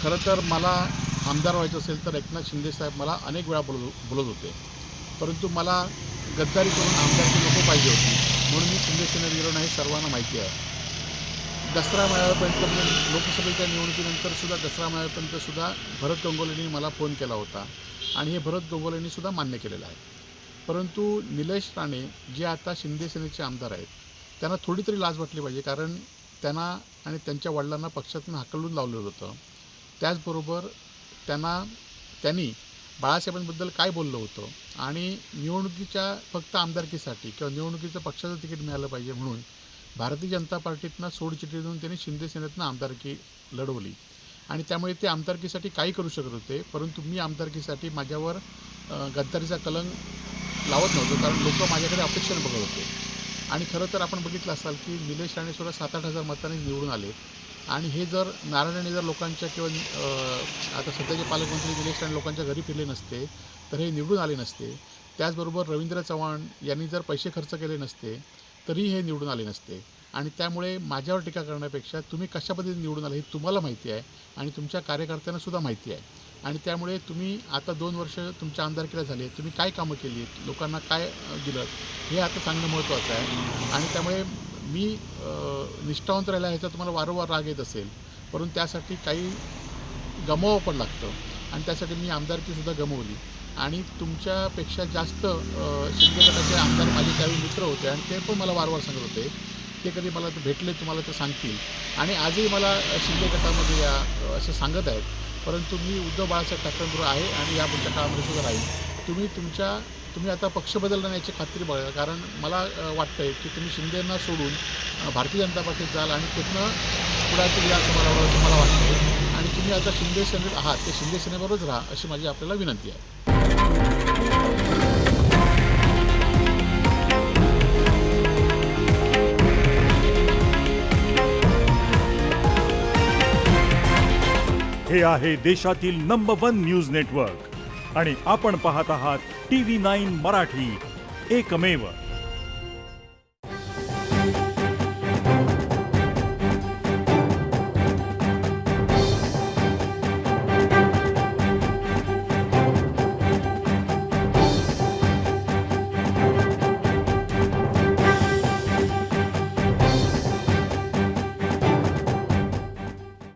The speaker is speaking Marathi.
खरं तर मला आमदार व्हायचं असेल तर एकनाथ शिंदेसाहेब मला अनेक वेळा बोलत होते, परंतु मला गद्दारी करून आमदारची नको पाहिजे होती, म्हणून मी शिंदेसेनेत गेलो नाही, सर्वांना माहिती आहे. दसरा मेळाव्यापर्यंत म्हणजे लोकसभेच्या निवडणुकीनंतरसुद्धा दसरा मेळाव्यापर्यंतसुद्धा भरत गंगोलेंनी मला फोन केला होता आणि हे भरत गंगोलेंनीसुद्धा मान्य केलेलं आहे. परंतु निलेश राणे जे आता शिंदेसेनेचे आमदार आहेत, त्यांना थोडी तरी लाज वाटली पाहिजे, कारण त्यांना आणि त्यांच्या वडिलांना पक्षातून हाकलून लावलेलं होतं. त्याचबरोबर त्यांनी बाळासाहेबांबद्दल काय बोललं होतं आणि निवडणुकीच्या फक्त आमदारकीसाठी किंवा निवडणुकीचं पक्षाचं तिकीट मिळालं पाहिजे म्हणून भारतीय जनता पार्टीतनं सोडचिठ्ठी देऊन त्यांनी शिंदेसेनेतनं आमदारकी लढवली आणि त्यामुळे ते आमदारकीसाठी काही करू शकत होते. परंतु मी आमदारकीसाठी माझ्यावर गद्दारीचा कलंक लावत नव्हतो, कारण लोक माझ्याकडे अपेक्षेने बघत होते. आणि खरं तर आपण बघितलं असाल की निलेश राणेसुद्धा 7-8 हजार मतांनी निवडून आले आणि हे जर नारायण जर लोकांच्या किंवा आता सध्याचे पालकमंत्री निलेश राणे लोकांच्या घरी फिरले नसते तर हे निवडून आले नसते. त्याचबरोबर रवींद्र चव्हाण यांनी जर पैसे खर्च केले नसते तरी हे निवडून आले नसते. आणि त्यामुळे माझ्यावर टीका करण्यापेक्षा तुम्ही कशा पद्धतीने निवडून आले हे तुम्हाला माहिती आहे आणि तुमच्या कार्यकर्त्यांनासुद्धा माहिती आहे. आणि त्यामुळे तुम्ही आता 2 वर्ष तुमच्या आमदारकीला झाले, तुम्ही काय कामं केली, लोकांना काय दिलं हे आता सांगणं महत्त्वाचं आहे. आणि त्यामुळे मी निष्ठावंत राहिला ह्याचा तुम्हाला वारंवार राग येत असेल, परंतु त्यासाठी काही गमवावं पण लागतं आणि त्यासाठी मी आमदारकीसुद्धा गमवली. आणि तुमच्यापेक्षा जास्त शिंदे गटाचे आमदार माझे त्यावेळी मित्र होते आणि ते पण मला वारंवार सांगत होते, ते कधी मला भेटले तुम्हाला तर सांगतील आणि आजही मला शिंदे गटामध्ये या असं सांगत आहेत. परंतु मी उद्धव बाळासाहेब ठाकरेंबरोबर आहे आणि यापुढच्या काळामध्ये सुद्धा राहील. तुम्ही आता पक्ष बदलणार याची खात्री बघा, कारण मला वाटतं आहे की तुम्ही शिंदेंना सोडून भारतीय जनता पार्टीत जाल आणि तिथनं पुढाची या असं मला वाटतं आहे. आणि तुम्ही आता शिंदेसेनेत आहात, ते शिंदेसेनेबरोबरच राहा अशी माझी आपल्याला विनंती आहे. हे आहे देशातील नंबर 1 न्यूज नेटवर्क आणि आपण पाहत आहात TV9 मराठी, एकमेव.